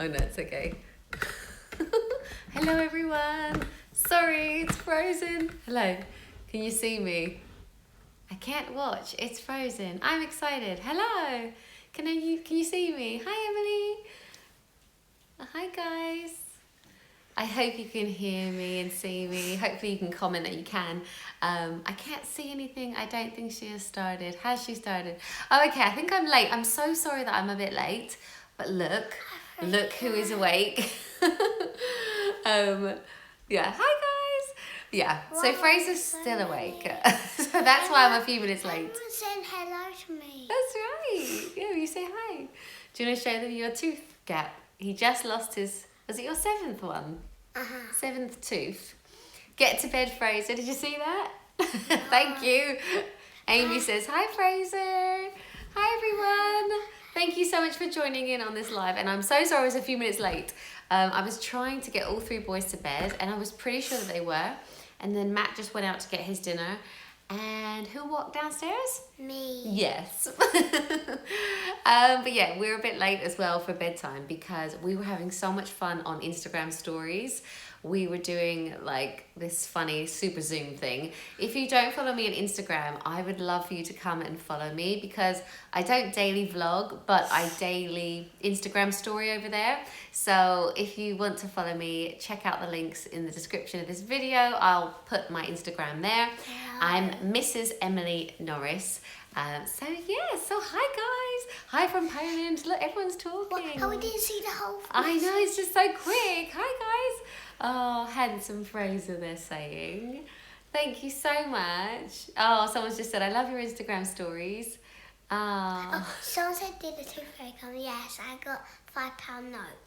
Oh no, it's okay. Hello everyone. Sorry, it's frozen. Hello. Can you see me? I can't watch. It's frozen. I'm excited. Hello. Can you see me? Hi Emily. Hi guys. I hope you can hear me and see me. Hopefully you can comment that you can. I can't see anything. I don't think she has started. Has she started? Oh, okay. I think I'm late. I'm so sorry that I'm a bit late. But look who is awake. Yeah. Hi guys. Yeah. So Fraser's still awake. So that's why I'm a few minutes late. Everyone's saying hello to me. That's right. Yeah, you say hi. Do you want to show them your tooth gap? He just lost his... Was it your 7th one? 7th tooth. Get to bed, Fraser. Did you see that? Thank you. Amy says, hi, Fraser. Hi, everyone. Thank you so much for joining in on this live. And I'm so sorry I was a few minutes late. I was trying to get all 3 boys to bed, and I was pretty sure that they were. And then Matt just went out to get his dinner. And who walked downstairs? Me. Yes. But yeah, we're a bit late as well for bedtime because we were having so much fun on Instagram stories. We were doing like this funny super zoom thing. If you don't follow me on Instagram, I would love for you to come and follow me because I don't daily vlog, but I daily Instagram story over there. So if you want to follow me, check out the links in the description of this video. I'll put my Instagram there. I'm Mrs. Emily Norris. So yeah, so hi guys. Hi from Poland. Look, everyone's talking. Oh, we didn't see the whole thing. I know, it's just so quick. Hi guys. Oh, handsome Fraser, they're saying. Thank you so much. Oh, someone's just said, I love your Instagram stories. Oh, someone said, did the tooth fairy come? Yes, I got £5 note.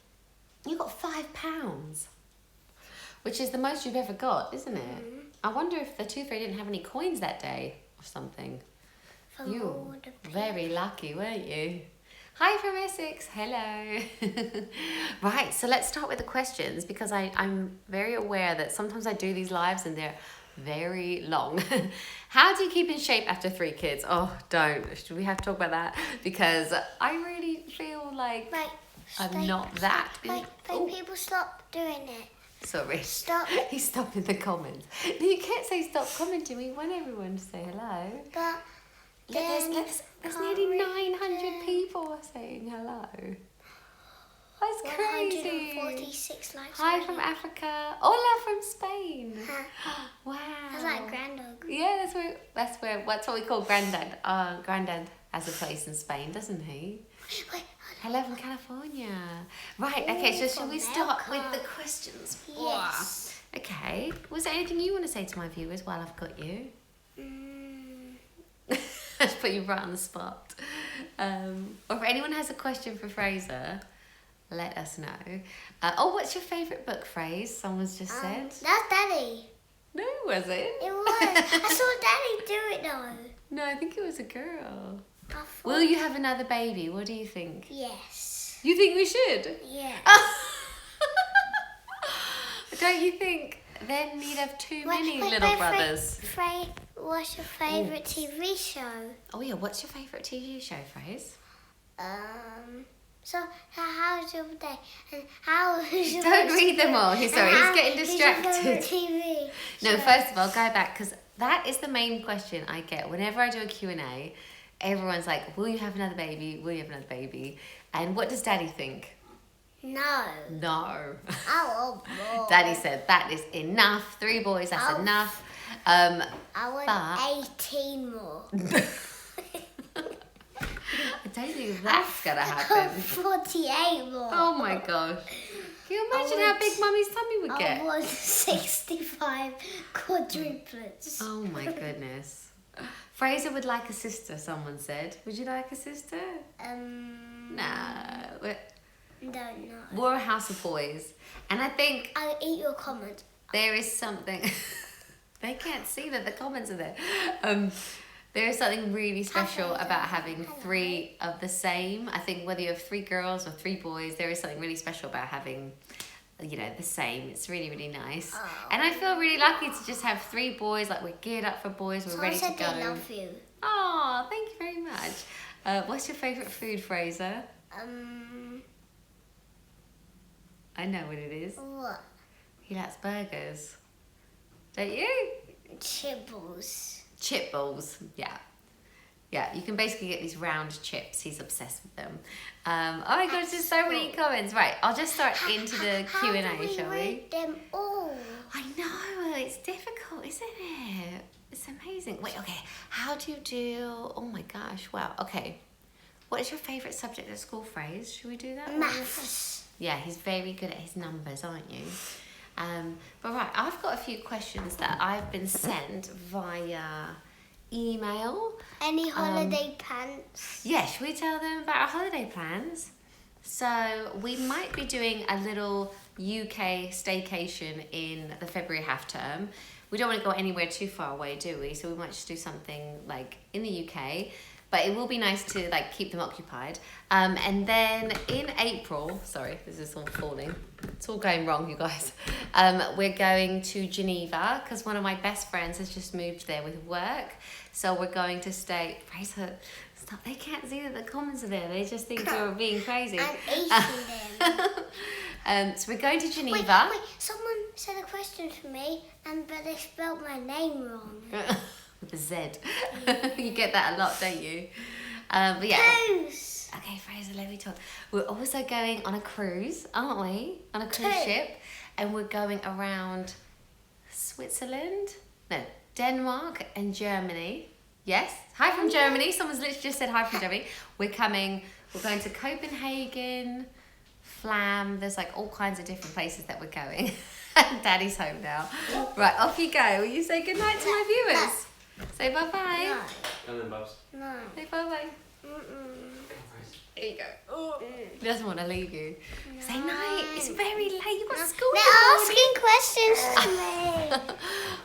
You got £5, which is the most you've ever got, isn't it? Mm-hmm. I wonder if the tooth fairy didn't have any coins that day or something. From You all the were very lucky, weren't you? Hi from Essex, hello. Right, so let's start with the questions because I'm very aware that sometimes I do these lives and they're very long. How do you keep in shape after 3 kids? Oh, don't. Should we have to talk about that? Because I really feel like I'm not that. People stop doing it. Sorry. Stop. He stopped in the comments. You can't say stop commenting. We want everyone to say hello. But There's nearly 900 people saying hello. That's crazy. 146 likes. Hi from Africa. Hola from Spain. Wow. That's like Grandog. Yeah, that's what we call Grandad. Grandad has a place in Spain, doesn't he? Wait. Hello from California. Right, okay, so shall we start with the questions? Yes. Okay. Was there anything you want to say to my viewers while I've got you? Just put you right on the spot. Or if anyone has a question for Fraser, let us know. What's your favourite book, Fraser? Someone's just said. That's Daddy. No, was it? It was. I saw Daddy do it though. No, I think it was a girl. I thought... Will you have another baby? What do you think? Yes. You think we should? Yeah. Don't you think then you'd have too many little brothers? What's your favourite TV show? Oh yeah, what's your favourite TV show, Fraser? So how's your day? And how is your Don't read them all. Sorry, he's getting Who's your favourite distracted. TV No, show? first of all, go back because that is the main question I get whenever I do a Q&A. Everyone's like, will you have another baby? Will you have another baby? And what does Daddy think? No. No. Oh, Daddy said that is enough. 3 boys, that's enough. I want 18 more. I don't think that's gonna happen. 48 more. Oh my gosh. Can you imagine how big Mummy's tummy would get? I want 65 quadruplets. Oh my goodness. Fraser would like a sister, someone said. Would you like a sister? Nah. Don't know. We're a house of boys. And I think I'll eat your comment. there is something... They can't see that the comments are there. There is something really special about having 3 of the same. I think whether you have 3 girls or 3 boys, there is something really special about having, the same. It's really, really nice. Oh. And I feel really lucky to just have 3 boys. Like, we're geared up for boys. We're ready to go. I love you. Oh, thank you very much. What's your favourite food, Fraser? I know what it is. What? He likes burgers. Don't you? Chibbles. Chip balls, yeah. Yeah, you can basically get these round chips. He's obsessed with them. Oh my gosh, there's so many comments. Right, I'll just start into the Q&A, shall we? Read them all? I know, it's difficult, isn't it? It's amazing. Wait, okay, how do you do... Oh my gosh, wow, okay. What is your favourite subject at school, Fraser? Should we do that? Maths. Yeah, he's very good at his numbers, aren't you? But right, I've got a few questions that I've been sent via email. Any holiday plans? Yeah, should we tell them about our holiday plans? So we might be doing a little UK staycation in the February half term. We don't want to go anywhere too far away, do we? So we might just do something like in the UK. But it will be nice to like keep them occupied. And then in April, sorry, this is all falling. It's all going wrong, you guys. We're going to Geneva because one of my best friends has just moved there with work. So we're going to stay. Fraser, stop! They can't see that the comments are there. They just think you're being crazy. I'm eating them. So we're going to Geneva. Wait, someone said a question to me, but they spelled my name wrong. With a Z. You get that a lot, don't you? But yeah. Cruise. Okay, Fraser, let me talk. We're also going on a cruise, aren't we? On a cruise ship. And we're going around Switzerland? No, Denmark and Germany. Yes. Hi from Germany. Someone's literally just said hi from Germany. We're going to Copenhagen, Flam. There's like all kinds of different places that we're going. Daddy's home now. Right, off you go. Will you say goodnight to my viewers? Say bye-bye. No. Come in, Bubs. No. Say bye-bye. There you go. Oh. He doesn't want to leave you. No. Say night. It's very late. You've got school. They're asking questions to me.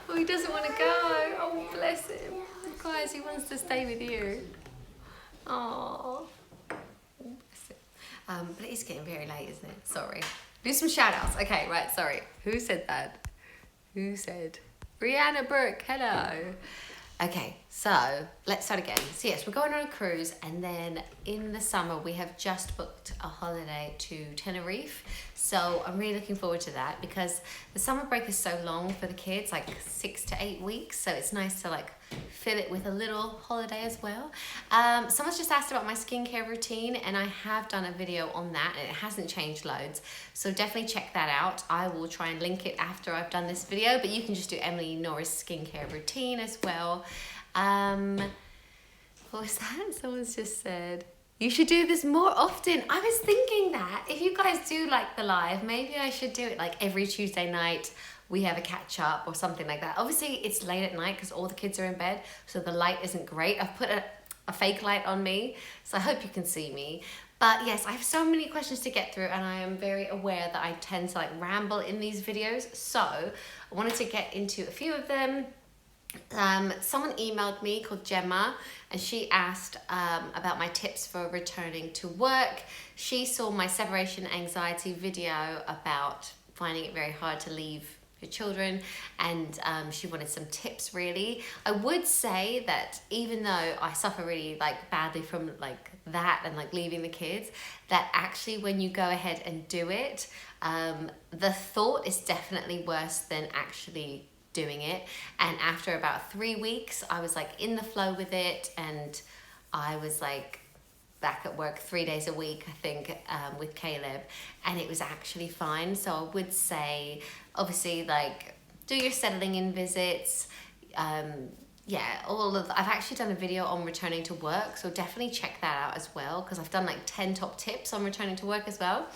Oh, he doesn't want to go. Oh, bless him. Guys, he wants to stay with you. Oh. Bless him. But it is getting very late, isn't it? Sorry. Do some shout-outs. Okay, right, sorry. Who said that? Who said? Rihanna Brooke, hello. Okay, so let's start again. So yes, we're going on a cruise, and then in the summer we have just booked a holiday to Tenerife. So I'm really looking forward to that because the summer break is so long for the kids, like 6 to 8 weeks. So it's nice to like fill it with a little holiday as well. Someone's just asked about my skincare routine, and I have done a video on that, and it hasn't changed loads. So definitely check that out. I will try and link it after I've done this video, but you can just do Emily Norris skincare routine as well. What was that? Someone's just said, you should do this more often. I was thinking that if you guys do like the live, maybe I should do it like every Tuesday night. We have a catch up or something like that. Obviously it's late at night because all the kids are in bed, so the light isn't great. I've put a fake light on me, so I hope you can see me. But yes, I have so many questions to get through, and I am very aware that I tend to like ramble in these videos. So I wanted to get into a few of them. Someone emailed me called Gemma, and she asked about my tips for returning to work. She saw my separation anxiety video about finding it very hard to leave your children, and she wanted some tips really. I would say that even though I suffer really like badly from like that and like leaving the kids, that actually when you go ahead and do it, the thought is definitely worse than actually doing it. And after about 3 weeks, I was like in the flow with it, and I was like back at work 3 days a week, I think, with Caleb, and it was actually fine. So I would say, obviously, like, do your settling in visits. Yeah, I've actually done a video on returning to work, so definitely check that out as well, because I've done like 10 top tips on returning to work as well.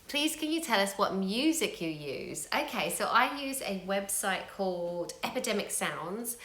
Please, can you tell us what music you use? Okay, so I use a website called Epidemic Sounds.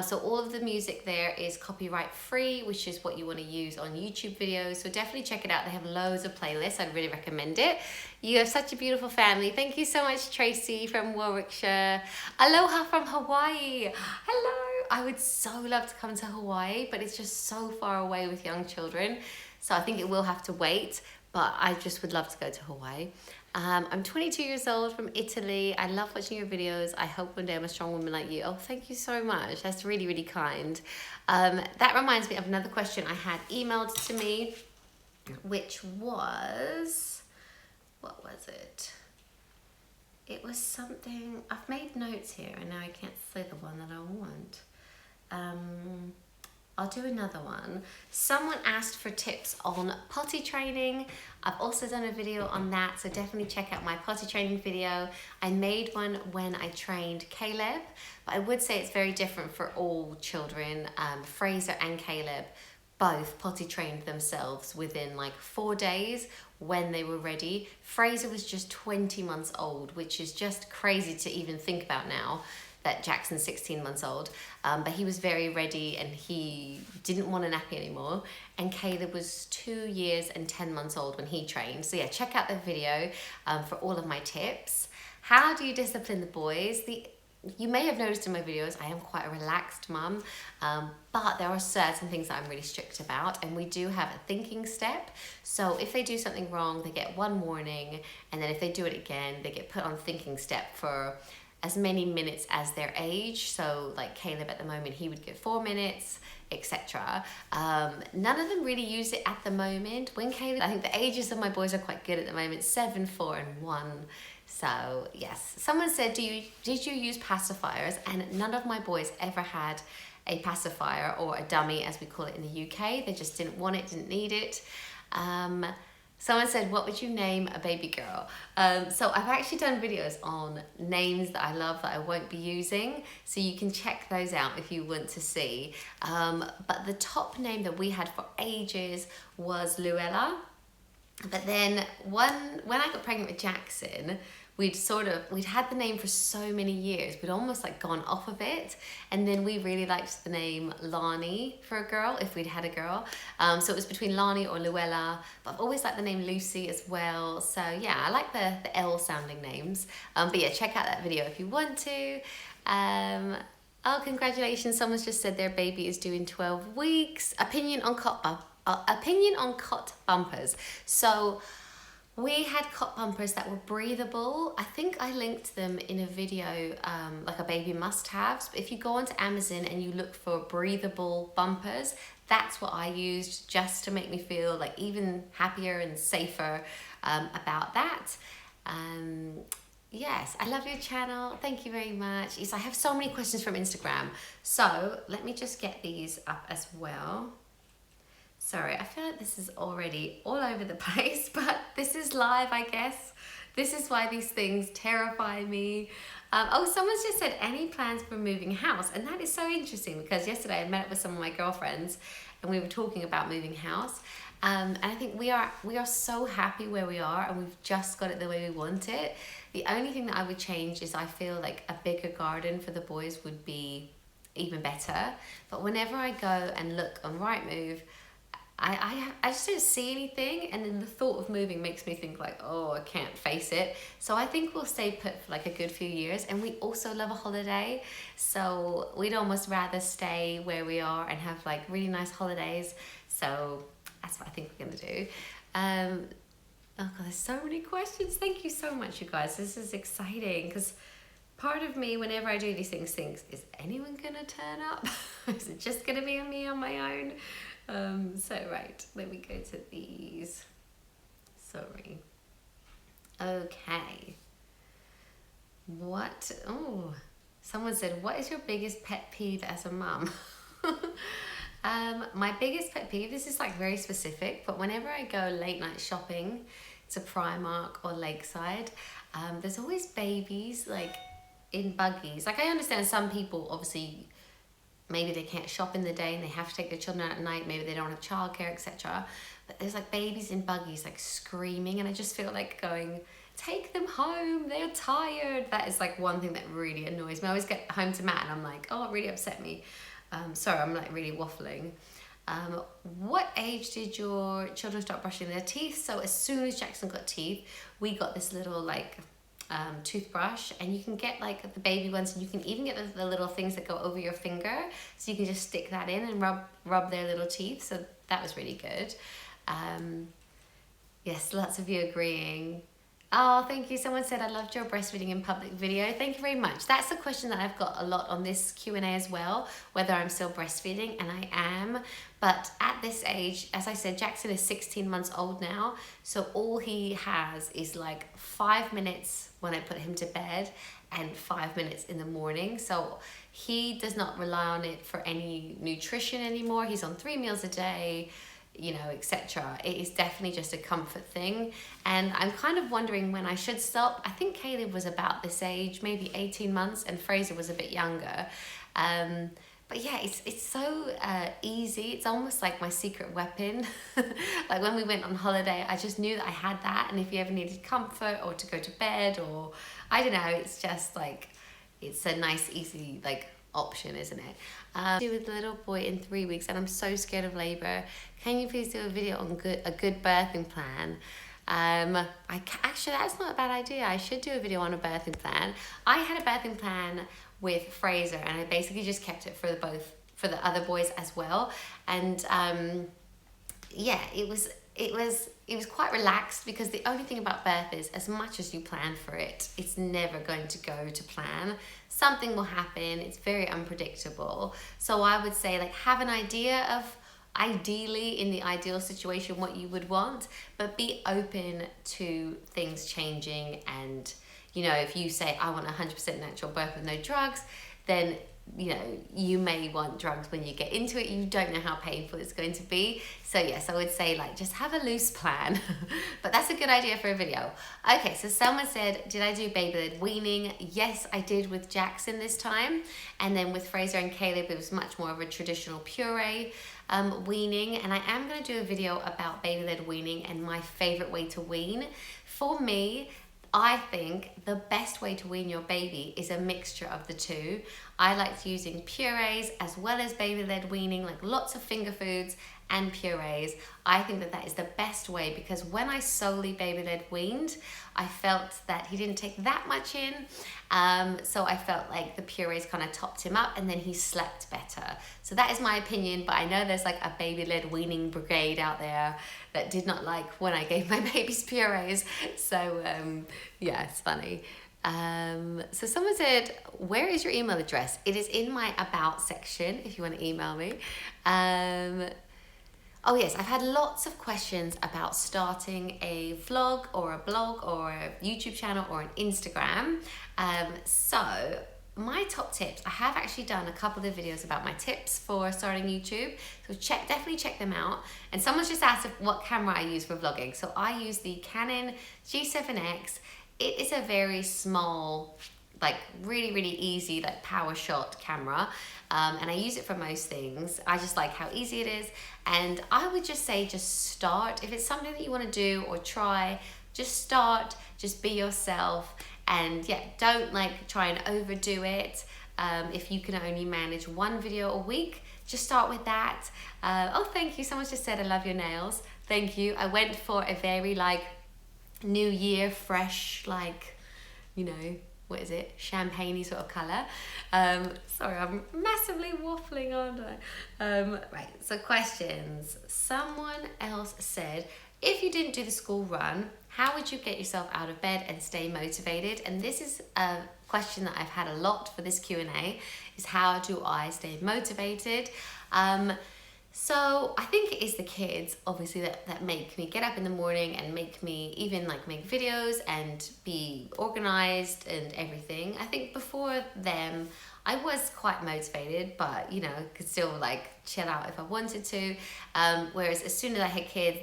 So all of the music there is copyright free, which is what you want to use on YouTube videos. So definitely check it out. They have loads of playlists. I'd really recommend it. You have such a beautiful family. Thank you so much, Tracy from Warwickshire. Aloha from Hawaii. Hello. I would so love to come to Hawaii, but it's just so far away with young children. So I think it will have to wait. But I just would love to go to Hawaii. I'm 22 years old from Italy. I love watching your videos. I hope one day I'm a strong woman like you. Oh, thank you so much. That's really, really kind. That reminds me of another question I had emailed to me, which was, what was it? It was something, I've made notes here and now I can't say the one that I want. I'll do another one. Someone asked for tips on potty training. I've also done a video on that, so definitely check out my potty training video. I made one when I trained Caleb, but I would say it's very different for all children. Fraser and Caleb both potty trained themselves within like 4 days when they were ready. Fraser was just 20 months old, which is just crazy to even think about now that Jackson's 16 months old, but he was very ready and he didn't want a nappy anymore. And Caleb was 2 years and 10 months old when he trained. So yeah, check out the video for all of my tips. How do you discipline the boys? You may have noticed in my videos, I am quite a relaxed mum, but there are certain things that I'm really strict about, and we do have a thinking step. So if they do something wrong, they get 1 warning, and then if they do it again, they get put on thinking step for as many minutes as their age. So like Caleb at the moment, he would get 4 minutes, etc. None of them really use it at the moment. When Caleb, I think the ages of my boys are quite good at the moment, 7, 4 and 1. So yes, someone said, did you use pacifiers? And none of my boys ever had a pacifier or a dummy, as we call it in the UK. They just didn't want it, didn't need it. Someone said, what would you name a baby girl? So I've actually done videos on names that I love that I won't be using, so you can check those out if you want to see. But the top name that we had for ages was Luella. But then when I got pregnant with Jackson, we'd had the name for so many years, we'd almost like gone off of it. And then we really liked the name Lani for a girl, if we'd had a girl. So it was between Lani or Luella, but I've always liked the name Lucy as well. So yeah, I like the L sounding names. But yeah, check out that video if you want to. Oh, congratulations, someone's just said their baby is due in 12 weeks. Opinion on cot bumpers. So we had cot bumpers that were breathable. I think I linked them in a video, like a baby must-haves. But if you go onto Amazon and you look for breathable bumpers, that's what I used, just to make me feel like even happier and safer about that. Yes, I love your channel. Thank you very much. Yes, I have so many questions from Instagram. So let me just get these up as well. Sorry, I feel like this is already all over the place, but this is live, I guess. This is why these things terrify me. Oh, someone's just said, any plans for moving house? And that is so interesting, because yesterday I met up with some of my girlfriends and we were talking about moving house. And I think we are so happy where we are, and we've just got it the way we want it. The only thing that I would change is I feel like a bigger garden for the boys would be even better. But whenever I go and look on Rightmove, I just don't see anything, and then the thought of moving makes me think like, oh, I can't face it. So I think we'll stay put for like a good few years, and we also love a holiday, so we'd almost rather stay where we are and have like really nice holidays. So that's what I think we're gonna do. Oh God, there's so many questions. Thank you so much, you guys. This is exciting, because part of me, whenever I do these things, thinks, is anyone gonna turn up? Is it just gonna be me on my own? So right, let me go to these. Sorry. Okay. Someone said, what is your biggest pet peeve as a mum? My biggest pet peeve, this is like very specific, but whenever I go late night shopping to Primark or Lakeside, there's always babies like in buggies. Like, I understand some people obviously, maybe they can't shop in the day and they have to take their children out at night, maybe they don't have childcare, etc. But there's like babies in buggies like screaming, and I just feel like going, take them home, they're tired. That is like one thing that really annoys me. I always get home to Matt and I'm like, oh, it really upset me. Sorry, I'm like really waffling. What age did your children start brushing their teeth? So as soon as Jackson got teeth, we got this little like toothbrush, and you can get like the baby ones, and you can even get the little things that go over your finger, so you can just stick that in and rub their little teeth. So that was really good. Yes, lots of you agreeing. Oh, thank you. Someone said, I loved your breastfeeding in public video. Thank you very much. That's a question that I've got a lot on this Q&A as well, whether I'm still breastfeeding, and I am. But at this age, as I said, Jackson is 16 months old now. So all he has is like 5 minutes when I put him to bed and 5 minutes in the morning. So he does not rely on it for any nutrition anymore. He's on 3 meals a day, you know, etc. It is definitely just a comfort thing, and I'm kind of wondering when I should stop. I think Caleb was about this age, maybe 18 months, and Fraser was a bit younger. But yeah, it's so easy. It's almost like my secret weapon. Like when we went on holiday, I just knew that I had that, and if you ever needed comfort or to go to bed, or I don't know, it's just like, it's a nice, easy, like, option, isn't it? With the little boy in 3 weeks, and I'm so scared of labor. Can you please do a video on a good birthing plan? Actually, that's not a bad idea. I should do a video on a birthing plan. I had a birthing plan with Fraser, and I basically just kept it for the other boys as well. And yeah, it was quite relaxed, because the only thing about birth is, as much as you plan for it, it's never going to go to plan. Something will happen. It's very unpredictable. So I would say, like, have an idea of, ideally, in the ideal situation, what you would want, but be open to things changing. And, you know, if you say, I want 100% natural birth with no drugs, then, you know, you may want drugs when you get into it. You don't know how painful it's going to be. So yes, I would say, like, just have a loose plan. But that's a good idea for a video. Okay, so someone said, did I do baby-led weaning? Yes, I did with Jackson this time. And then with Fraser and Caleb, it was much more of a traditional puree weaning. And I am going to do a video about baby-led weaning and my favorite way to wean. For me, I think the best way to wean your baby is a mixture of the two. I liked using purees as well as baby-led weaning, like lots of finger foods and purees. I think that is the best way, because when I solely baby-led weaned, I felt that he didn't take that much in. So I felt like the purees kind of topped him up, and then he slept better. So that is my opinion, but I know there's like a baby-led weaning brigade out there that did not like when I gave my babies purees. So yeah, it's funny. So someone said, where is your email address? It is in my about section if you want to email me. Oh yes, I've had lots of questions about starting a vlog or a blog or a YouTube channel or an Instagram. So my top tips, I have actually done a couple of videos about my tips for starting YouTube. So definitely check them out. And someone's just asked what camera I use for vlogging. So I use the Canon G7X. It is a very small, like really easy, like power shot camera. And I use it for most things. I just like how easy it is. And I would just say, just start. If it's something that you want to do or try, just start, just be yourself. And yeah, don't like try and overdo it. If you can only manage one video a week, just start with that. Oh, thank you. Someone just said, I love your nails. Thank you. I went for a very like New Year fresh, like, you know, what is it, champagne-y sort of colour. Sorry, I'm massively waffling, aren't I? Right, so questions. Someone else said, if you didn't do the school run, how would you get yourself out of bed and stay motivated? And this is a question that I've had a lot for this Q&A, is how do I stay motivated? So I think it is the kids, obviously, that make me get up in the morning and make me even like make videos and be organized and everything. I think before them, I was quite motivated, but you know, could still like chill out if I wanted to. Whereas as soon as I had kids,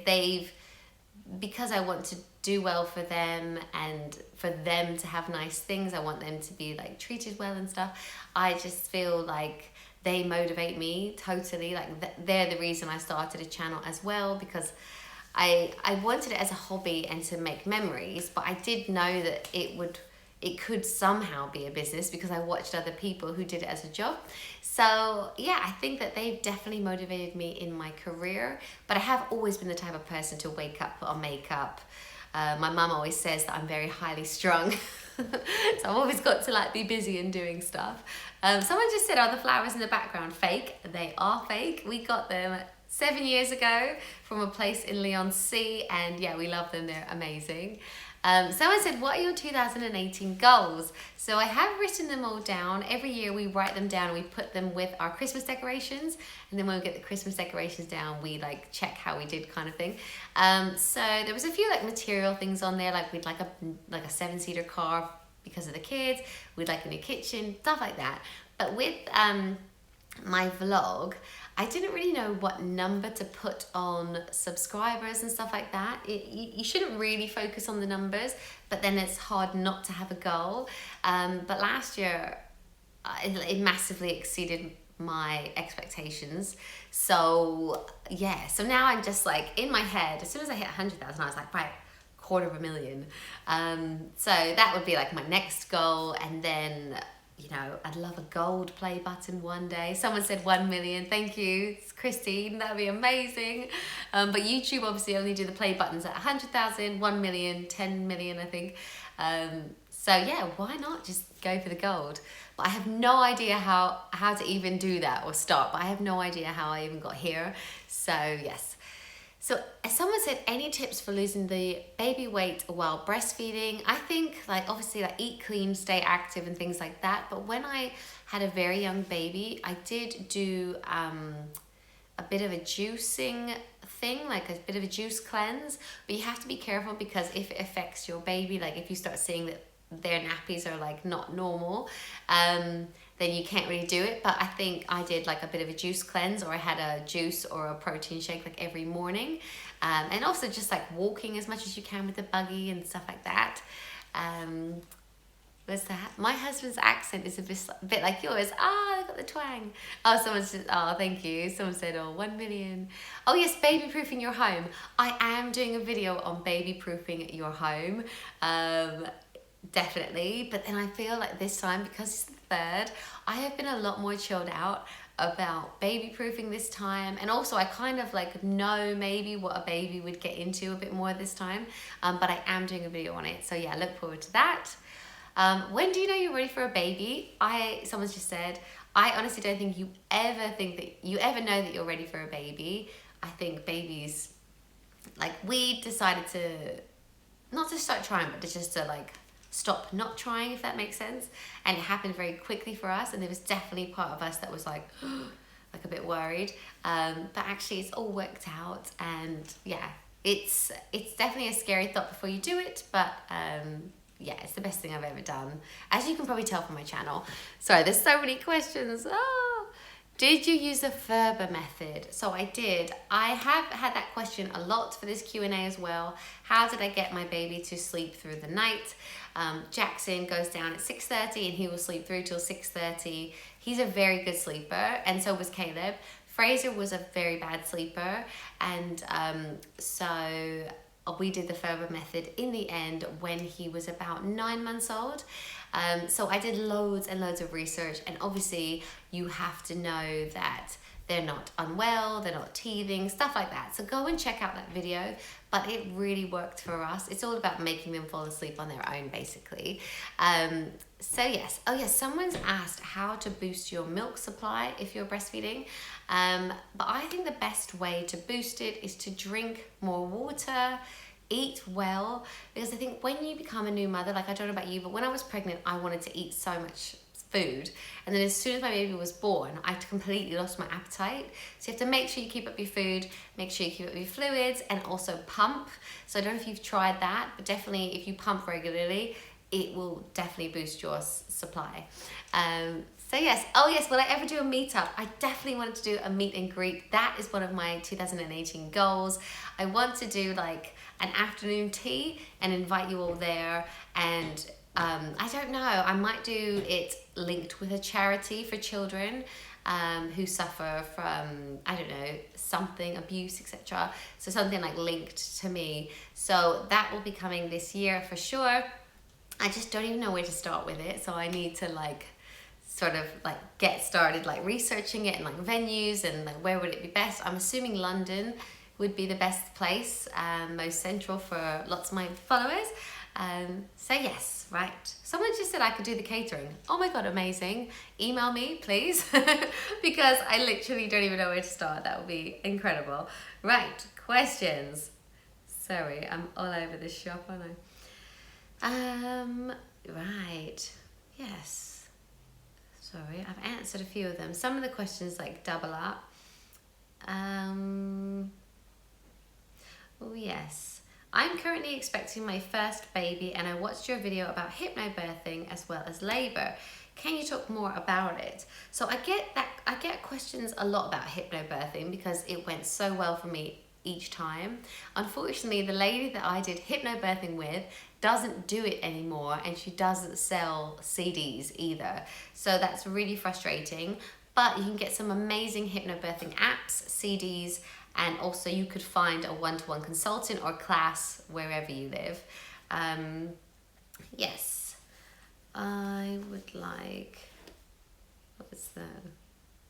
because I want to do well for them and for them to have nice things, I want them to be like treated well and stuff. I just feel like they motivate me totally. Like they're the reason I started a channel as well, because I wanted it as a hobby and to make memories, but I did know that it could somehow be a business because I watched other people who did it as a job. So yeah, I think that they've definitely motivated me in my career, but I have always been the type of person to wake up, put on makeup. My mum always says that I'm very highly strung. So I've always got to like be busy and doing stuff. Someone just said, are the flowers in the background fake? They are fake. We got them 7 years ago from a place in Leigh-on-Sea, and yeah, we love them. They're amazing. Someone said, what are your 2018 goals? So I have written them all down. Every year we write them down and we put them with our Christmas decorations. And then when we get the Christmas decorations down, we like check how we did kind of thing. So there was a few like material things on there, like we'd like a 7-seater car because of the kids. We'd like a new kitchen, stuff like that. But with my vlog, I didn't really know what number to put on subscribers and stuff like that. You shouldn't really focus on the numbers, but then it's hard not to have a goal. But last year, it massively exceeded my expectations. So yeah, so now I'm just like in my head, as soon as I hit 100,000, I was like, right, 250,000. So that would be like my next goal. And then, you know, I'd love a gold play button one day. Someone said 1 million. Thank you, it's Christine. That'd be amazing. But YouTube obviously only do the play buttons at 100,000, 1 million, 10 million, I think. So yeah, why not just go for the gold? But I have no idea how to even do that or start. But I have no idea how I even got here. So yes. So as someone said, any tips for losing the baby weight while breastfeeding? I think like obviously like eat clean, stay active and things like that. But when I had a very young baby, I did do a bit of a juicing thing, like a bit of a juice cleanse. But you have to be careful because if it affects your baby, like if you start seeing that their nappies are like not normal, then you can't really do it. But I think I did like a bit of a juice cleanse, or I had a juice or a protein shake like every morning, and also just like walking as much as you can with the buggy and stuff like that. What's that? My husband's accent is a bit like yours. I got the twang. Oh, someone said, oh, thank you. Someone said, oh, 1 million. Oh yes, baby proofing your home. I am doing a video on baby proofing your home. Definitely. But then I feel like this time, because it's the 3rd, I have been a lot more chilled out about baby proofing this time. And also I kind of like know maybe what a baby would get into a bit more this time. But I am doing a video on it. So yeah, look forward to that. When do you know you're ready for a baby? Someone's just said, I honestly don't think you ever know that you're ready for a baby. I think babies, like we decided to, not to start trying, but just to like stop not trying, if that makes sense. And it happened very quickly for us. And there was definitely part of us that was like, like a bit worried. But actually it's all worked out. And yeah, it's definitely a scary thought before you do it. But yeah, it's the best thing I've ever done. As you can probably tell from my channel. Sorry, there's so many questions. Oh. Did you use the Ferber method? So I did. I have had that question a lot for this Q&A as well. How did I get my baby to sleep through the night? Jackson goes down at 6:30 and he will sleep through till 6:30. He's a very good sleeper, and so was Caleb. Fraser was a very bad sleeper, and so we did the Ferber method in the end when he was about 9 months old. So I did loads and loads of research, and obviously you have to know that they're not unwell, they're not teething, stuff like that. So go and check out that video, but it really worked for us. It's all about making them fall asleep on their own, basically. So yes, oh yes, someone's asked how to boost your milk supply if you're breastfeeding. But I think the best way to boost it is to drink more water, eat well, because I think when you become a new mother, like I don't know about you, but when I was pregnant, I wanted to eat so much food, and then as soon as my baby was born, I completely lost my appetite. So you have to make sure you keep up your food, make sure you keep up your fluids, and also pump. So I don't know if you've tried that, but definitely if you pump regularly, it will definitely boost your supply. So yes, oh yes, will I ever do a meetup? I definitely wanted to do a meet and greet. That is one of my 2018 goals. I want to do like an afternoon tea and invite you all there, and I don't know, I might do it linked with a charity for children who suffer from, I don't know, something, abuse, etc. So something like linked to me. So that will be coming this year for sure. I just don't even know where to start with it. So I need to like sort of like get started like researching it and like venues and like where would it be best. I'm assuming London would be the best place, most central for lots of my followers. So yes, right. Someone just said I could do the catering. Oh my God, amazing. Email me, please, because I literally don't even know where to start. That would be incredible. Right, questions. Sorry, I'm all over this shop, aren't I? Right, yes. Sorry, I've answered a few of them. Some of the questions like double up. Oh yes. I'm currently expecting my first baby and I watched your video about hypnobirthing as well as labor. Can you talk more about it? So I get questions a lot about hypnobirthing because it went so well for me each time. Unfortunately, the lady that I did hypnobirthing with doesn't do it anymore and she doesn't sell CDs either. So that's really frustrating. But you can get some amazing hypnobirthing apps, CDs, and also you could find a one-to-one consultant or class wherever you live. Yes, I would like, what was that?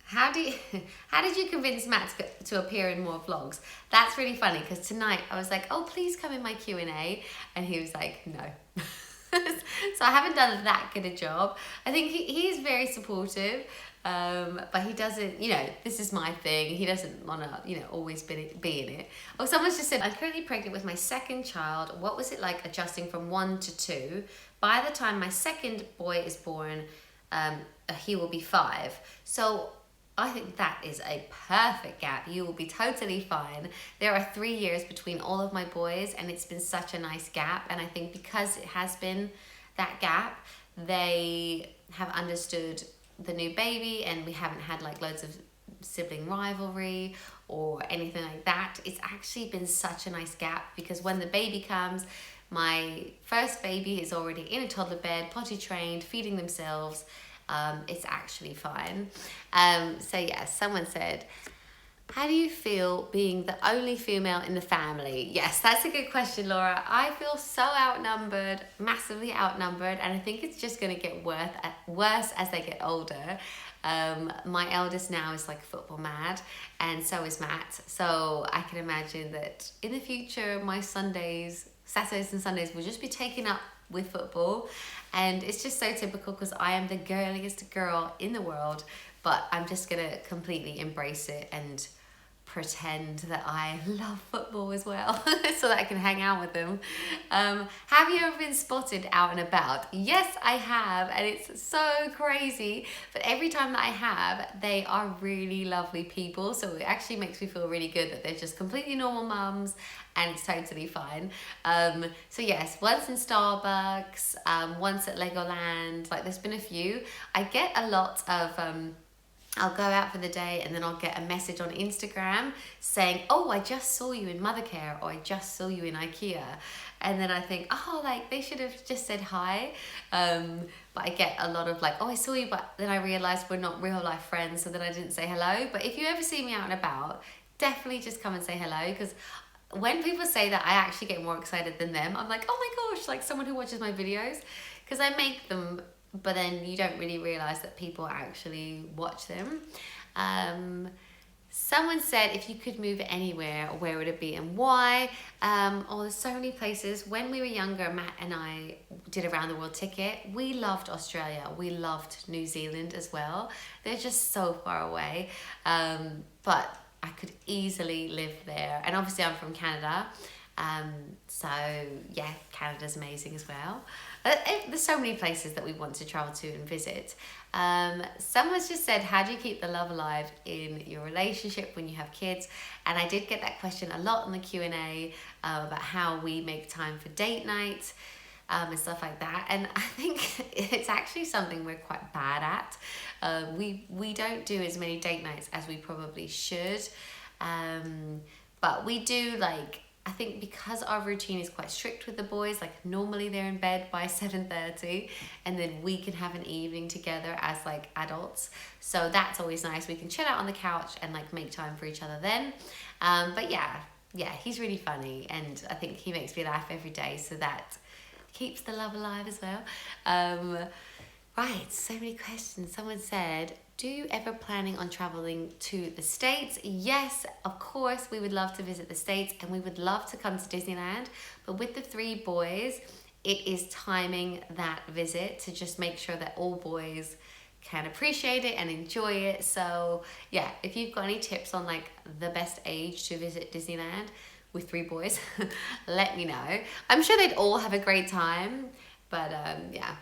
How did you convince Matt to appear in more vlogs? That's really funny because tonight I was like, oh, please come in my Q&A. And he was like, no. So I haven't done that good a job. I think he is very supportive. But he doesn't, this is my thing. He doesn't want to, always be in it. Oh, someone's just said, I'm currently pregnant with my second child. What was it like adjusting from 1 to 2? By the time my second boy is born, he will be 5. So I think that is a perfect gap. You will be totally fine. There are 3 years between all of my boys and it's been such a nice gap. And I think because it has been that gap, they have understood the new baby and we haven't had like loads of sibling rivalry or anything like that. It's actually been such a nice gap because when the baby comes, my first baby is already in a toddler bed, potty trained, feeding themselves. It's actually fine. So yeah, someone said, how do you feel being the only female in the family? Yes, that's a good question, Laura. I feel so outnumbered, massively outnumbered, and I think it's just going to get worse as they get older. My eldest now is like football mad, and so is Matt. So I can imagine that in the future, my Saturdays and Sundays will just be taken up with football. And it's just so typical because I am the girliest girl in the world, but I'm just going to completely embrace it and pretend that I love football as well so that I can hang out with them. Have you ever been spotted out and about? Yes, I have, and it's so crazy, but every time that I have, they are really lovely people, so it actually makes me feel really good that they're just completely normal mums and it's totally fine. So yes, once in Starbucks, once at Legoland, like there's been a few. I get a lot of I'll go out for the day and then I'll get a message on Instagram saying, oh, I just saw you in Mothercare, or I just saw you in IKEA. And then I think, oh, like they should have just said hi. But I get a lot of like, oh, I saw you, but then I realized we're not real life friends, so then I didn't say hello. But if you ever see me out and about, definitely just come and say hello, because when people say that, I actually get more excited than them. I'm like, oh my gosh, like someone who watches my videos, because I make them, but then you don't really realize that people actually watch them. Someone said, if you could move anywhere, where would it be and why? Oh, there's so many places. When we were younger, Matt and I did a round the world ticket. We loved Australia. We loved New Zealand as well. They're just so far away. But I could easily live there. And obviously I'm from Canada. So yeah, Canada's amazing as well. There's so many places that we want to travel to and visit. Someone's just said, how do you keep the love alive in your relationship when you have kids? And I did get that question a lot in the Q&A about how we make time for date night and stuff like that. And I think it's actually something we're quite bad at. We don't do as many date nights as we probably should. But we do, like, I think because our routine is quite strict with the boys, like normally they're in bed by 7:30 and then we can have an evening together as like adults. So that's always nice. We can chill out on the couch and like make time for each other then. But yeah, he's really funny and I think he makes me laugh every day, so that keeps the love alive as well. Right, so many questions. Someone said, do you ever planning on traveling to the States? Yes, of course, we would love to visit the States and we would love to come to Disneyland. But with the 3 boys, it is timing that visit to just make sure that all boys can appreciate it and enjoy it. So yeah, if you've got any tips on like the best age to visit Disneyland with 3 boys, let me know. I'm sure they'd all have a great time, but yeah.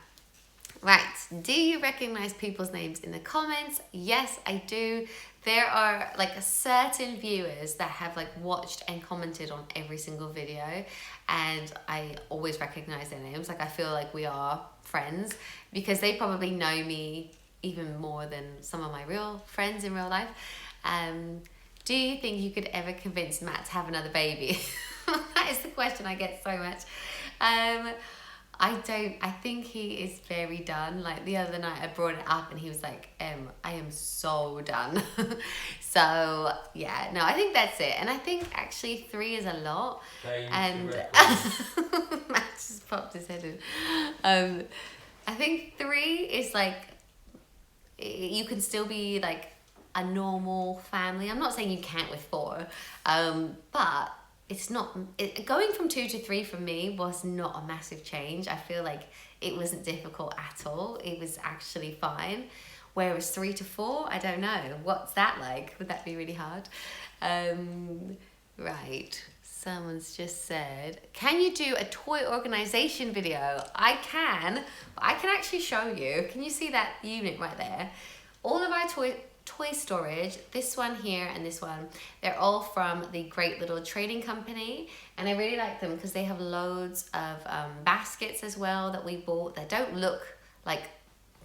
Right, do you recognize people's names in the comments? Yes, I do. There are like certain viewers that have like watched and commented on every single video, and I always recognize their names. Like I feel like we are friends because they probably know me even more than some of my real friends in real life. Do you think you could ever convince Matt to have another baby? That is the question I get so much. I don't. I think he is very done. Like the other night I brought it up and he was like, I am so done. So yeah, no, I think that's it. And I think actually 3 is a lot. And Matt just popped his head in. I think 3 is like, you can still be like a normal family. I'm not saying you can't with 4, but it's not, going from 2 to 3 for me was not a massive change. I feel like it wasn't difficult at all. It was actually fine. Whereas 3 to 4, I don't know. What's that like? Would that be really hard? Right. Someone's just said, can you do a toy organization video? I can, but I can actually show you. Can you see that unit right there? All of our toy storage, this one here and this one, they're all from the Great Little Trading Company, and I really like them because they have loads of baskets as well that we bought that don't look like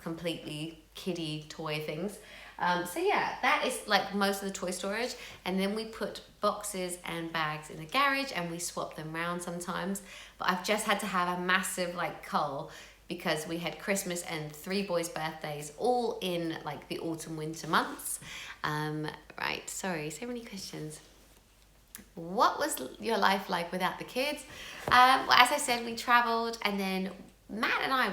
completely kiddie toy things. So yeah, that is like most of the toy storage, and then we put boxes and bags in the garage and we swap them around sometimes. But I've just had to have a massive like cull because we had Christmas and 3 boys' birthdays all in like the autumn winter months. Right, sorry, so many questions. What was your life like without the kids? Well, as I said, we traveled, and then Matt and I,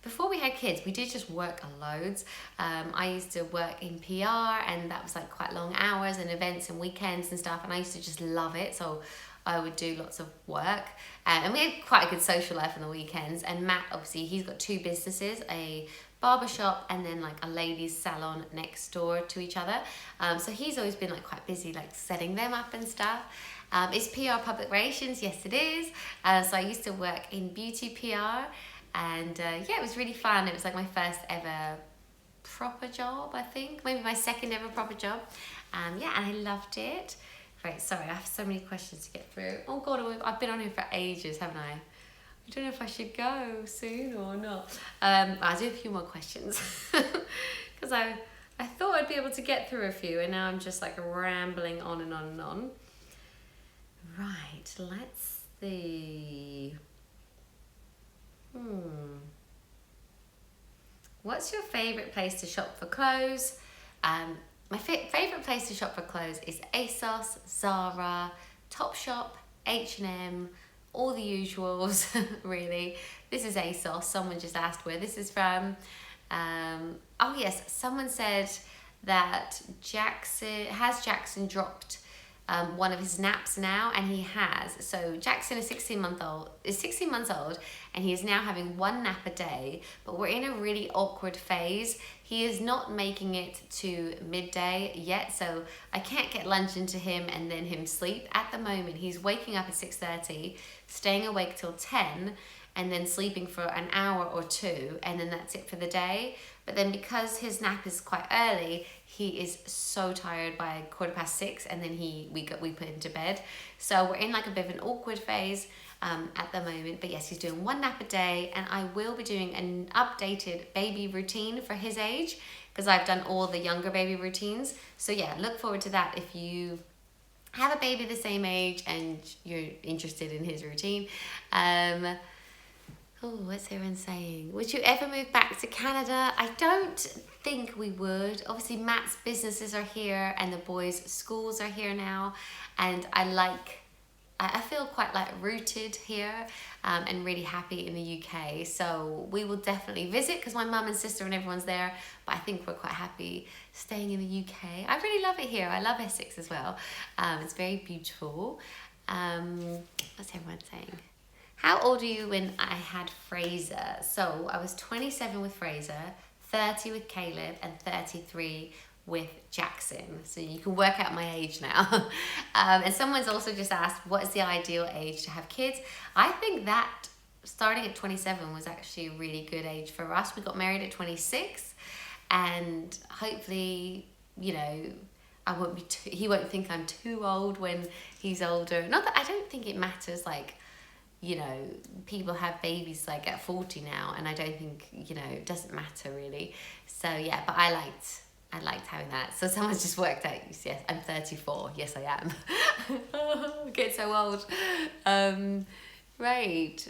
before we had kids, we did just work loads. I used to work in PR, and that was like quite long hours and events and weekends and stuff, and I used to just love it. So I would do lots of work, and we had quite a good social life on the weekends. And Matt, obviously, he's got 2 businesses, a barbershop and then like a ladies salon next door to each other. So he's always been like quite busy like setting them up and stuff. Is PR public relations? Yes, it is. So I used to work in beauty PR, and yeah, it was really fun. It was like my first ever proper job, I think. Maybe my second ever proper job. Yeah, and I loved it. Right, sorry, I have so many questions to get through. Oh God, I've been on here for ages, haven't I? I don't know if I should go soon or not. I'll do a few more questions because I thought I'd be able to get through a few, and now I'm just like rambling on and on and on. Right, let's see. What's your favourite place to shop for clothes? My favourite place to shop for clothes is ASOS, Zara, Topshop, H&M, all the usuals, really. This is ASOS. Someone just asked where this is from. Oh yes, someone said that Jackson dropped one of his naps now, and he has. So Jackson is 16 months old, and he is now having 1 nap a day, but we're in a really awkward phase. He is not making it to midday yet, so I can't get lunch into him and then him sleep. At the moment, he's waking up at 6:30, staying awake till 10, and then sleeping for an hour or 2, and then that's it for the day. But then because his nap is quite early, he is so tired by 6:15, and then we put him to bed. So we're in like a bit of an awkward phase at the moment. But yes, he's doing 1 nap a day, and I will be doing an updated baby routine for his age because I've done all the younger baby routines. So yeah, look forward to that if you have a baby the same age and you're interested in his routine. Oh, what's everyone saying? Would you ever move back to Canada? I don't think we would. Obviously, Matt's businesses are here and the boys' schools are here now. And I like I feel quite like rooted here, and really happy in the UK. So we will definitely visit because my mum and sister and everyone's there. But I think we're quite happy staying in the UK. I really love it here. I love Essex as well. It's very beautiful. What's everyone saying? How old are you when I had Fraser? So I was 27 with Fraser, 30 with Caleb, and 33 with Jackson. So you can work out my age now. And someone's also just asked, what is the ideal age to have kids? I think that starting at 27 was actually a really good age for us. We got married at 26, and hopefully, you know, he won't think I'm too old when he's older. Not that I don't think it matters, like, you know, people have babies like at 40 now, and I don't think, you know, it doesn't matter really. So yeah, but I liked having that. So someone's just worked out, yes, I'm 34. Yes, I am. I get so old. Right.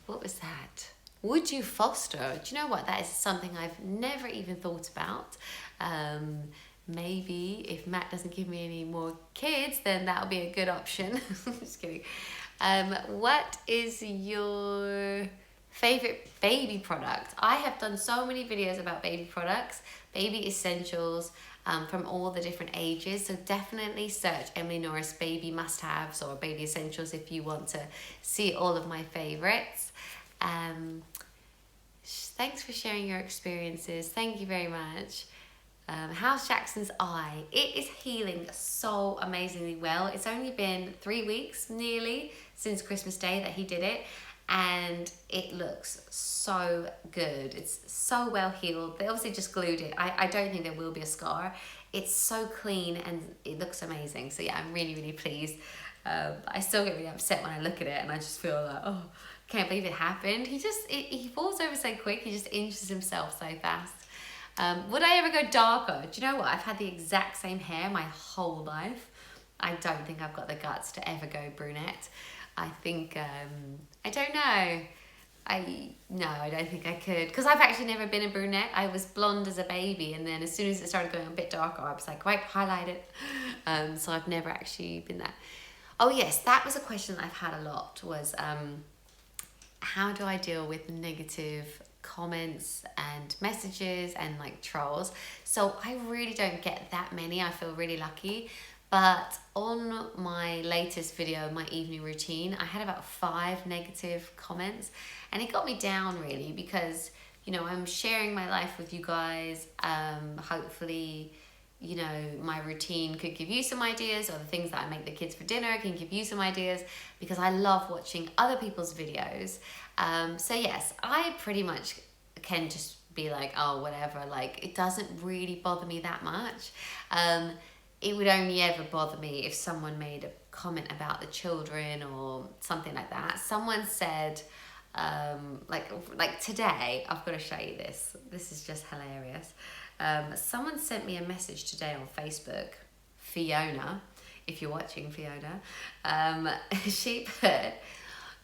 What was that? Would you foster? Do you know what? That is something I've never even thought about. Maybe if Matt doesn't give me any more kids, then that'll be a good option. Just kidding. What is your favorite baby product? I have done so many videos about baby products, baby essentials, from all the different ages. So definitely search Emily Norris baby must-haves or baby essentials if you want to see all of my favorites. Thanks for sharing your experiences. Thank you very much. How's Jackson's eye? It is healing so amazingly well. It's only been 3 weeks nearly since Christmas Day that he did it, and it looks so good. It's so well healed. They obviously just glued it. I don't think there will be a scar. It's so clean and it looks amazing. So yeah, I'm really, really pleased. I still get really upset when I look at it, and I just feel like, oh, can't believe it happened. He falls over so quick. He just injures himself so fast. Would I ever go darker? Do you know what? I've had the exact same hair my whole life. I don't think I've got the guts to ever go brunette. I think, I don't know. I don't think I could. Because I've actually never been a brunette. I was blonde as a baby, and then as soon as it started going a bit darker, I was like, right, highlight it. So I've never actually been that. Oh yes, that was a question that I've had a lot, was how do I deal with negative comments and messages and like trolls? So I really don't get that many. I feel really lucky. But on my latest video, my evening routine, I had about 5 negative comments, and it got me down really, because, you know, I'm sharing my life with you guys. Hopefully, you know, my routine could give you some ideas, or the things that I make the kids for dinner can give you some ideas, because I love watching other people's videos. So yes, I pretty much can just be like, oh, whatever, like it doesn't really bother me that much. It would only ever bother me if someone made a comment about the children or something like that. Someone said, like today, I've got to show you this. This is just hilarious. Someone sent me a message today on Facebook, Fiona, if you're watching, Fiona. She put,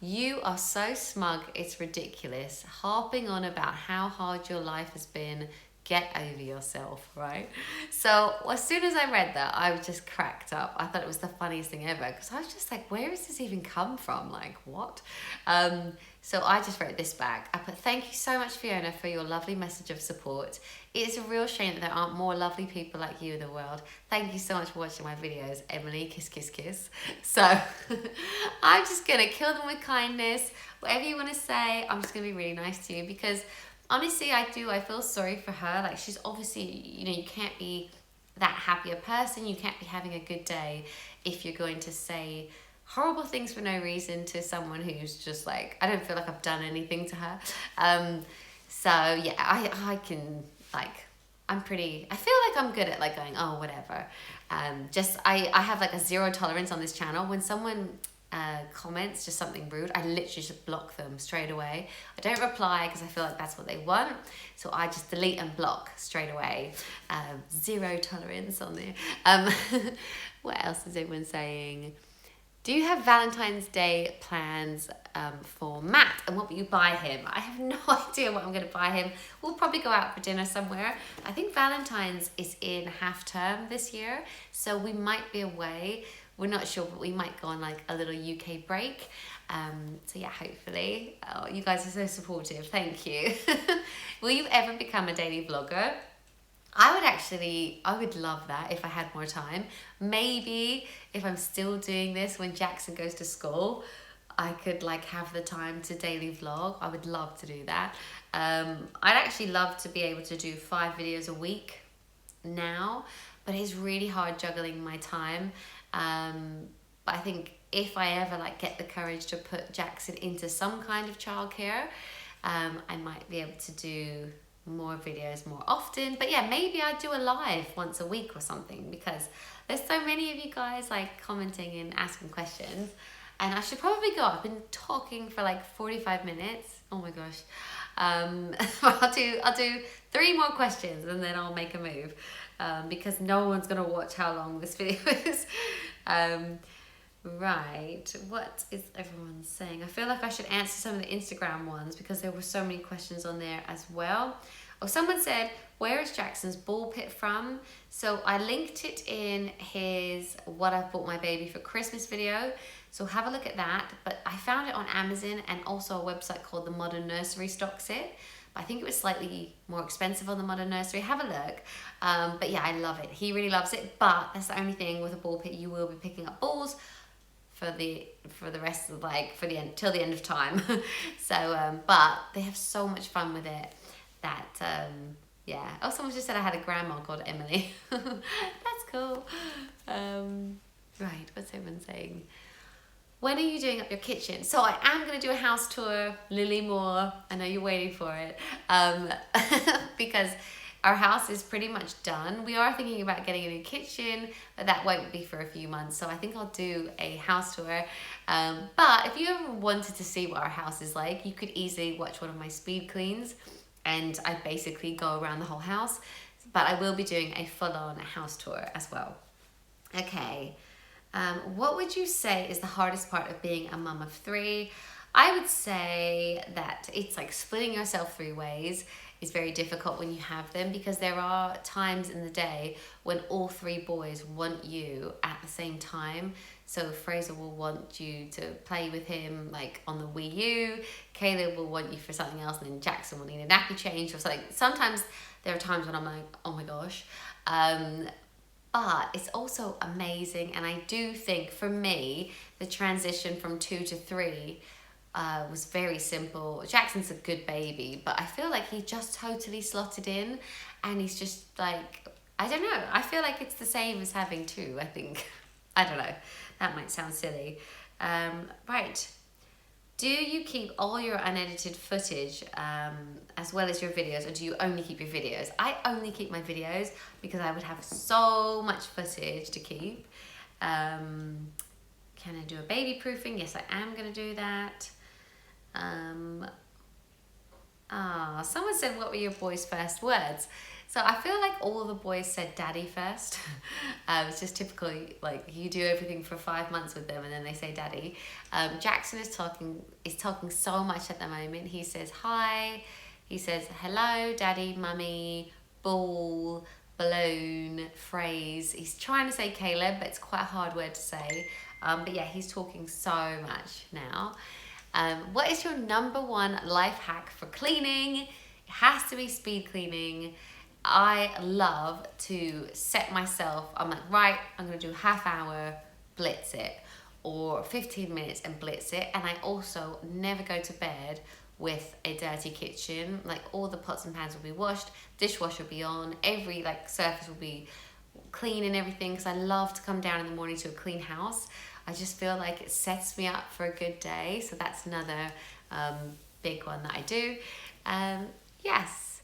"You are so smug, it's ridiculous. Harping on about how hard your life has been. Get over yourself," right? So as soon as I read that, I just cracked up. I thought it was the funniest thing ever, because I was just like, where has this even come from? Like, what? So I just wrote this back. I put, "Thank you so much, Fiona, for your lovely message of support. It is a real shame that there aren't more lovely people like you in the world. Thank you so much for watching my videos, Emily. Kiss, kiss, kiss." So I'm just going to kill them with kindness. Whatever you want to say, I'm just going to be really nice to you, because honestly, I feel sorry for her. Like, she's obviously, you know, you can't be that happy a person. You can't be having a good day if you're going to say horrible things for no reason to someone who's just like, I don't feel like I've done anything to her. So yeah, I can, like, I feel like I'm good at like going, oh, whatever. I have like a 0 tolerance on this channel. When someone comments just something rude, I literally just block them straight away. I don't reply because I feel like that's what they want, so I just delete and block straight away. 0 tolerance on there. What else is everyone saying? Do you have Valentine's Day plans for Matt, and what will you buy him? I have no idea what I'm going to buy him. We'll probably go out for dinner somewhere. I think Valentine's is in half term this year, so we might be away. we're not sure, but we might go on like a little UK break. So yeah, hopefully. Oh, you guys are so supportive. Thank you. Will you ever become a daily vlogger? I would love that if I had more time. Maybe if I'm still doing this when Jackson goes to school, I could like have the time to daily vlog. I would love to do that. I'd actually love to be able to do 5 videos a week now, but it's really hard juggling my time. But I think if I ever like get the courage to put Jackson into some kind of childcare, I might be able to do more videos more often. But yeah, maybe I'd do a live once a week or something, because there's so many of you guys like commenting and asking questions, and I should probably go. I've been talking for like 45 minutes. Oh my gosh. I'll do 3 more questions and then I'll make a move, because no one's gonna watch how long this video is. Right, what is everyone saying? I feel like I should answer some of the Instagram ones because there were so many questions on there as well. Oh, someone said, where is Jackson's ball pit from? So I linked it in his What I've Bought My Baby for Christmas video. So have a look at that. But I found it on Amazon and also a website called The Modern Nursery stocks it. But I think it was slightly more expensive on The Modern Nursery. Have a look. But yeah, I love it. He really loves it. But that's the only thing with a ball pit. You will be picking up balls for the rest of till the end of time. So but they have so much fun with it that yeah. Oh, someone just said I had a grandma called Emily. That's cool. Right, what's everyone saying? When are you doing up your kitchen? So I am going to do a house tour, Lily Moore. I know you're waiting for it, because our house is pretty much done. We are thinking about getting a new kitchen, but that won't be for a few months. So I think I'll do a house tour. But if you ever wanted to see what our house is like, you could easily watch one of my speed cleans, and I basically go around the whole house. But I will be doing a full-on house tour as well. Okay. What would you say is the hardest part of being a mum of 3? I would say that it's like splitting yourself 3 ways is very difficult when you have them, because there are times in the day when all 3 boys want you at the same time. So Fraser will want you to play with him like on the Wii U, Caleb will want you for something else, and then Jackson will need a nappy change or something. Sometimes there are times when I'm like, oh my gosh. But it's also amazing, and I do think for me the transition from 2 to 3 was very simple. Jackson's a good baby, but I feel like he just totally slotted in, and he's just like, I don't know, I feel like it's the same as having 2, I think. I don't know, that might sound silly. Right, do you keep all your unedited footage as well as your videos, or do you only keep your videos? I only keep my videos because I would have so much footage to keep. Can I do a baby proofing? Yes, I am going to do that. Someone said, what were your boys' first words? So I feel like all of the boys said daddy first. It's just typical, like you do everything for 5 months with them and then they say daddy. Jackson is talking so much at the moment. He says hi, he says hello, daddy, mummy, ball, balloon, phrase. He's trying to say Caleb, but it's quite a hard word to say. But yeah, he's talking so much now. What is your #1 life hack for cleaning? It has to be speed cleaning. I love to set myself, I'm like, right, I'm gonna do half hour, blitz it, or 15 minutes and blitz it. And I also never go to bed with a dirty kitchen. Like all the pots and pans will be washed, dishwasher will be on, every like surface will be clean and everything, because I love to come down in the morning to a clean house. I just feel like it sets me up for a good day. So that's another big one that I do. Yes.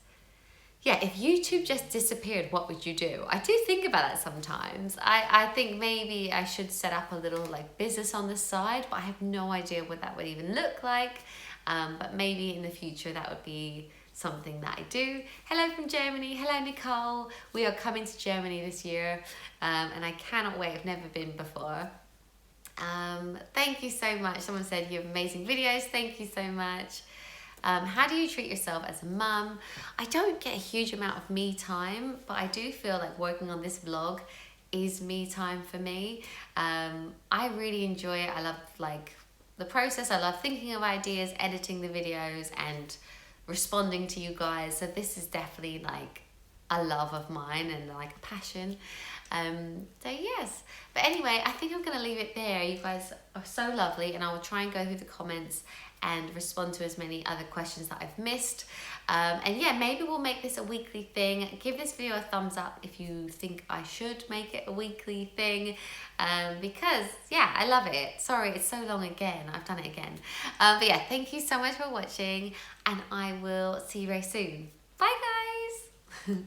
Yeah, if YouTube just disappeared, what would you do? I do think about that sometimes. I think maybe I should set up a little like business on the side, but I have no idea what that would even look like. But maybe in the future that would be something that I do. Hello from Germany. Hello, Nicole. We are coming to Germany this year, and I cannot wait. I've never been before. Thank you so much. Someone said you have amazing videos. Thank you so much. How do you treat yourself as a mum? I don't get a huge amount of me time, but I do feel like working on this vlog is me time for me. I really enjoy it. I love like the process. I love thinking of ideas, editing the videos, and responding to you guys. So this is definitely like a love of mine and like a passion. So yes, but anyway, I think I'm gonna leave it there. You guys are so lovely, and I will try and go through the comments and respond to as many other questions that I've missed. And yeah, maybe we'll make this a weekly thing. Give this video a thumbs up if you think I should make it a weekly thing, because yeah, I love it. Sorry, it's so long again. I've done it again. But yeah, thank you so much for watching, and I will see you very soon. Bye guys.